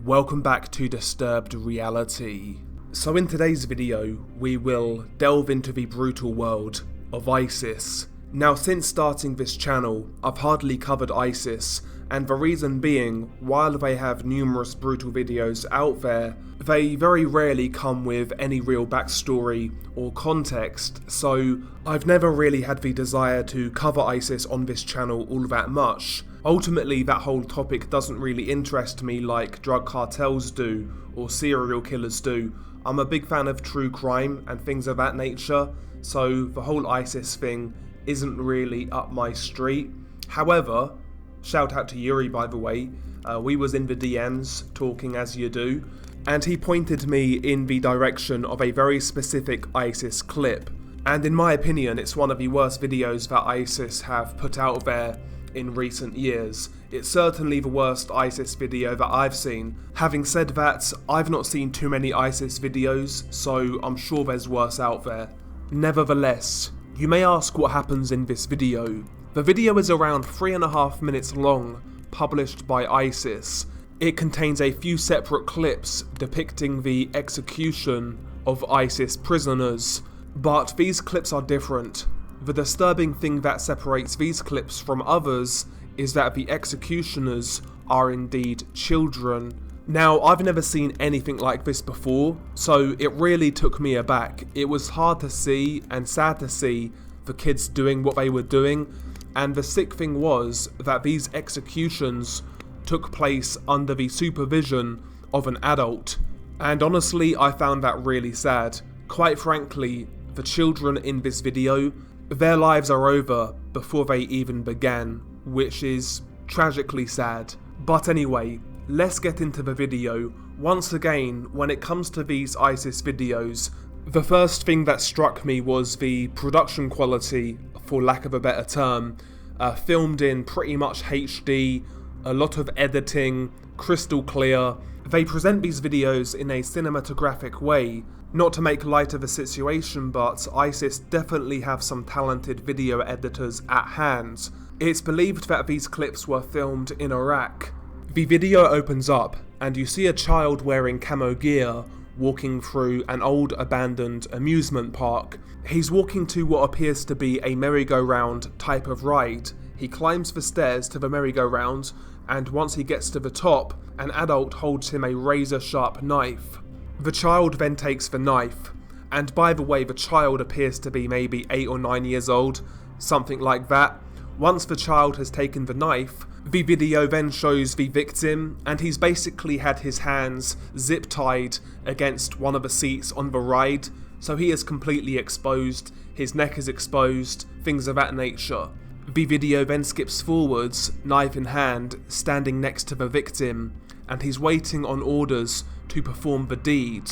Welcome back to Disturbed Reality. So in today's video, we will delve into the brutal world of ISIS. Now, since starting this channel, I've hardly covered ISIS, and the reason being, while they have numerous brutal videos out there, they very rarely come with any real backstory or context, so I've never really had the desire to cover ISIS on this channel all that much. Ultimately, that whole topic doesn't really interest me like drug cartels do, or serial killers do. I'm a big fan of true crime and things of that nature, so the whole ISIS thing isn't really up my street. However, shout out to Yuri, by the way, we was in the DMs talking as you do, and he pointed me in the direction of a very specific ISIS clip, and in my opinion it's one of the worst videos that ISIS have put out there in recent years. It's certainly the worst ISIS video that I've seen. Having said that, I've not seen too many ISIS videos, so I'm sure there's worse out there. Nevertheless, you may ask what happens in this video. The video is around 3.5 minutes long, published by ISIS. It contains a few separate clips depicting the execution of ISIS prisoners, but these clips are different. The disturbing thing that separates these clips from others is that the executioners are indeed children. Now, I've never seen anything like this before, so it really took me aback. It was hard to see and sad to see the kids doing what they were doing, and the sick thing was that these executions took place under the supervision of an adult, and honestly I found that really sad. Quite frankly, the children in this video, their lives are over before they even began, which is tragically sad. But anyway, let's get into the video. Once again, when it comes to these ISIS videos, the first thing that struck me was the production quality, for lack of a better term. Filmed in pretty much HD, a lot of editing, crystal clear. They present these videos in a cinematographic way. Not to make light of the situation, but ISIS definitely have some talented video editors at hand. It's believed that these clips were filmed in Iraq. The video opens up, and you see a child wearing camo gear walking through an old abandoned amusement park. He's walking to what appears to be a merry-go-round type of ride. He climbs the stairs to the merry-go-round, and once he gets to the top, an adult holds him a razor-sharp knife. The child then takes the knife, and by the way, the child appears to be maybe 8 or 9 years old, something like that. Once the child has taken the knife, the video then shows the victim, and he's basically had his hands zip-tied against one of the seats on the ride, so he is completely exposed, his neck is exposed, things of that nature. The video then skips forwards, knife in hand, standing next to the victim, and he's waiting on orders to perform the deed.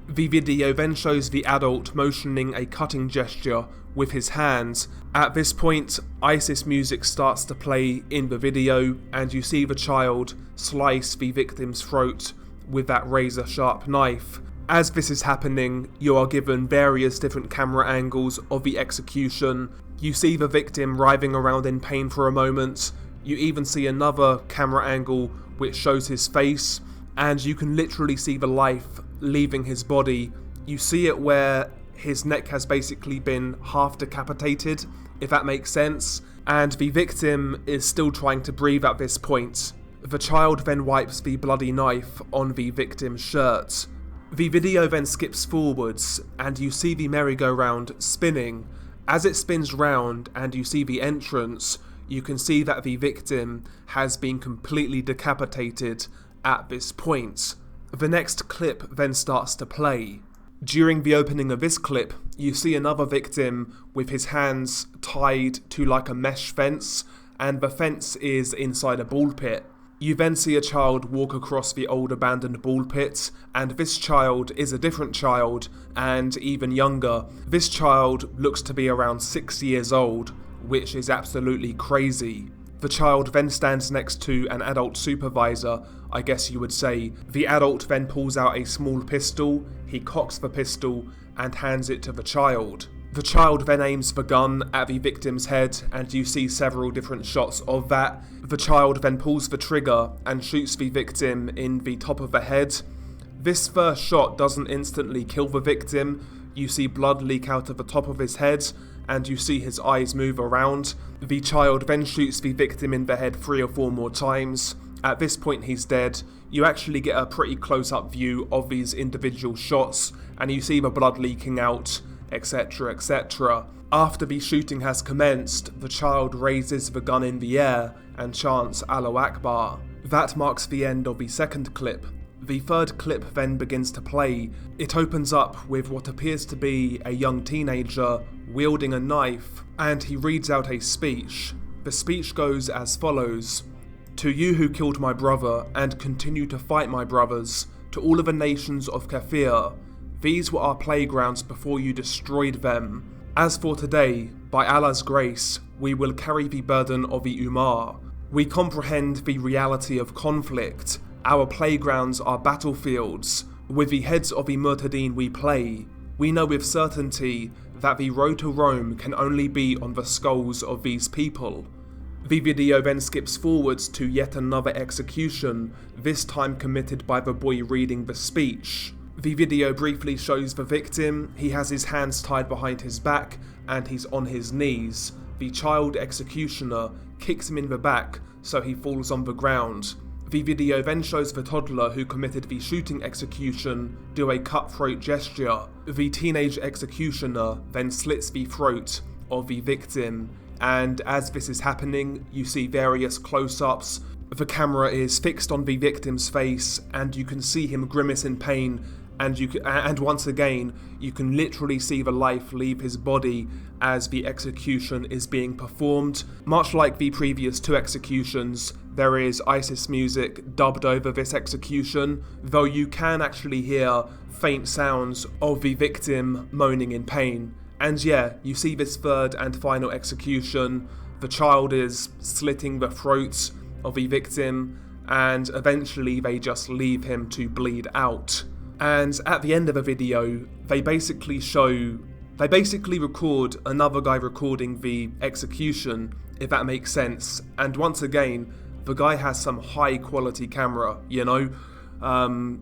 The video then shows the adult motioning a cutting gesture with his hands. At this point, ISIS music starts to play in the video, and you see the child slice the victim's throat with that razor-sharp knife. As this is happening, you are given various different camera angles of the execution. You see the victim writhing around in pain for a moment. You even see another camera angle which shows his face, and you can literally see the life leaving his body. You see it where his neck has basically been half decapitated, if that makes sense, and the victim is still trying to breathe at this point. The child then wipes the bloody knife on the victim's shirt. The video then skips forwards, and you see the merry-go-round spinning. As it spins round and you see the entrance, you can see that the victim has been completely decapitated at this point. The next clip then starts to play. During the opening of this clip, you see another victim with his hands tied to like a mesh fence, and the fence is inside a ball pit. You then see a child walk across the old abandoned ball pit, and this child is a different child, and even younger. This child looks to be around 6 years old, which is absolutely crazy. The child then stands next to an adult supervisor, I guess you would say. The adult then pulls out a small pistol, he cocks the pistol, and hands it to the child. The child then aims the gun at the victim's head, and you see several different shots of that. The child then pulls the trigger and shoots the victim in the top of the head. This first shot doesn't instantly kill the victim. You see blood leak out of the top of his head, and you see his eyes move around. The child then shoots the victim in the head 3 or 4 more times. At this point he's dead. You actually get a pretty close-up view of these individual shots, and you see the blood leaking out, etc, etc. After the shooting has commenced, the child raises the gun in the air and chants Allahu Akbar. That marks the end of the second clip. The third clip then begins to play. It opens up with what appears to be a young teenager wielding a knife, and he reads out a speech. The speech goes as follows: "To you who killed my brother and continue to fight my brothers, to all of the nations of Kafir, these were our playgrounds before you destroyed them. As for today, by Allah's grace, we will carry the burden of the Ummah. We comprehend the reality of conflict. Our playgrounds are battlefields. With the heads of the Murtadeen we play. We know with certainty that the road to Rome can only be on the skulls of these people." The video then skips forwards to yet another execution, this time committed by the boy reading the speech. The video briefly shows the victim. He has his hands tied behind his back and he's on his knees. The child executioner kicks him in the back so he falls on the ground. The video then shows the toddler who committed the shooting execution do a cutthroat gesture. The teenage executioner then slits the throat of the victim, and as this is happening, you see various close-ups. The camera is fixed on the victim's face, and you can see him grimace in pain, and once again, you can literally see the life leave his body as the execution is being performed. Much like the previous 2 executions, there is ISIS music dubbed over this execution, though you can actually hear faint sounds of the victim moaning in pain. And yeah, you see this third and final execution. The child is slitting the throat of the victim, and eventually they just leave him to bleed out. And at the end of the video, they basically record another guy recording the execution, if that makes sense. And once again, the guy has some high quality camera, you know?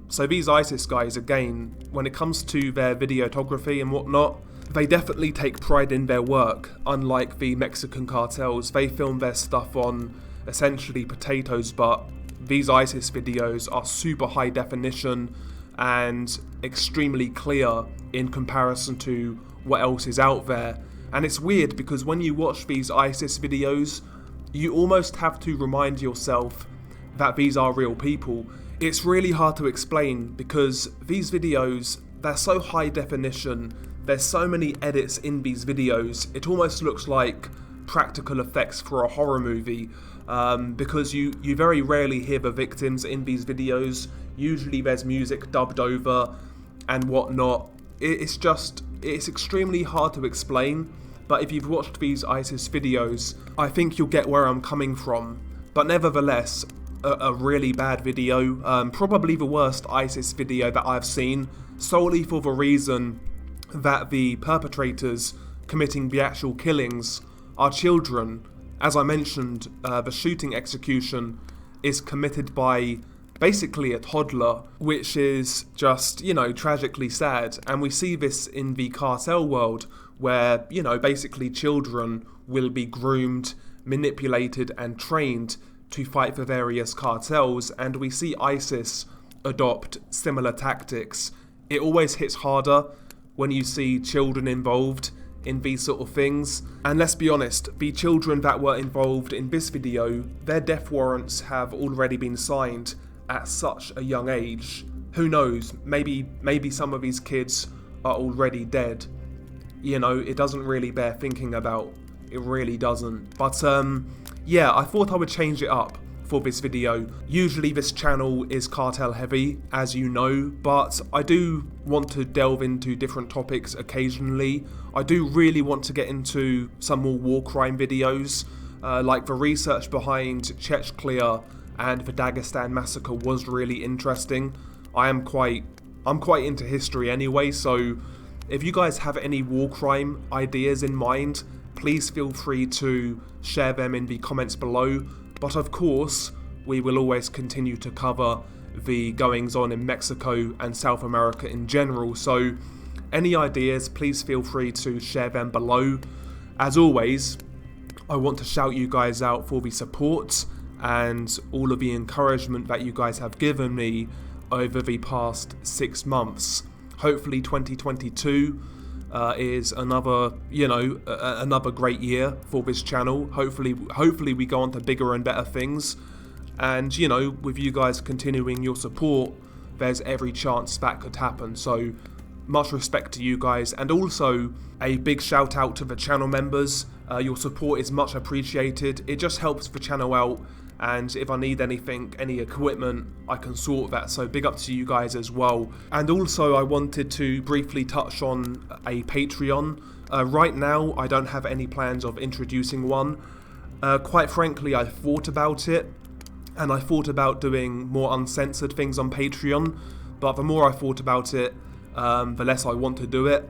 So these ISIS guys, again, when it comes to their videography and whatnot, they definitely take pride in their work. Unlike the Mexican cartels, they film their stuff on essentially potatoes, but these ISIS videos are super high definition and extremely clear in comparison to what else is out there. And it's weird because when you watch these ISIS videos, you almost have to remind yourself that these are real people. It's really hard to explain because these videos, they're so high definition, there's so many edits in these videos, it almost looks like practical effects for a horror movie, because you very rarely hear the victims in these videos. Usually there's music dubbed over and whatnot. It's extremely hard to explain, but if you've watched these ISIS videos, I think you'll get where I'm coming from. But nevertheless, a really bad video, probably the worst ISIS video that I've seen, solely for the reason that the perpetrators committing the actual killings are children. As I mentioned, the shooting execution is committed by basically a toddler, which is just, you know, tragically sad. And we see this in the cartel world where, you know, basically children will be groomed, manipulated and trained to fight for various cartels, and we see ISIS adopt similar tactics. It always hits harder when you see children involved in these sort of things. And let's be honest, the children that were involved in this video, their death warrants have already been signed at such a young age. Who knows, maybe some of these kids are already dead. You know, it doesn't really bear thinking about. It really doesn't. But yeah, I thought I would change it up for this video. Usually this channel is cartel heavy, as you know, but I do want to delve into different topics occasionally. I do really want to get into some more war crime videos, like the research behind Chechnya and the Dagestan massacre was really interesting. I'm quite into history anyway, so If you guys have any war crime ideas in mind, please feel free to share them in the comments below. But of course, we will always continue to cover the goings on in Mexico and South America in general. So any ideas, please feel free to share them below. As always, I want to shout you guys out for the support and all of the encouragement that you guys have given me over the past 6 months. Hopefully 2022 is another, another great year for this channel. Hopefully we go on to bigger and better things. And, with you guys continuing your support, there's every chance that could happen. So much respect to you guys, and also a big shout out to the channel members. Your support is much appreciated. It just helps the channel out, and if I need anything, any equipment, I can sort that. So big up to you guys as well. And also I wanted to briefly touch on a Patreon. Right now I don't have any plans of introducing one. Quite frankly, I thought about it, and I thought about doing more uncensored things on Patreon, but the more I thought about it, the less I want to do it.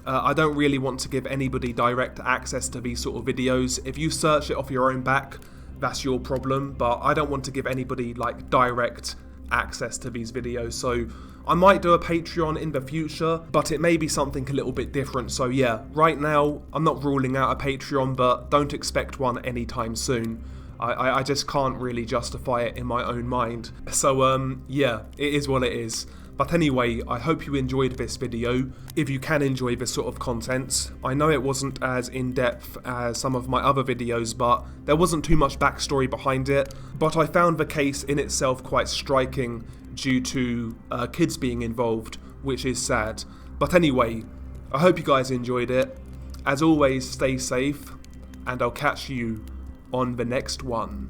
I don't really want to give anybody direct access to these sort of videos. If you search it off your own back, that's your problem, but I don't want to give anybody like direct access to these videos. So I might do a Patreon in the future, but it may be something a little bit different. So yeah, right now I'm not ruling out a Patreon, but don't expect one anytime soon. I just can't really justify it in my own mind. So yeah, it is what it is. But anyway, I hope you enjoyed this video, if you can enjoy this sort of content. I know it wasn't as in-depth as some of my other videos, but there wasn't too much backstory behind it. But I found the case in itself quite striking due to kids being involved, which is sad. But anyway, I hope you guys enjoyed it. As always, stay safe, and I'll catch you on the next one.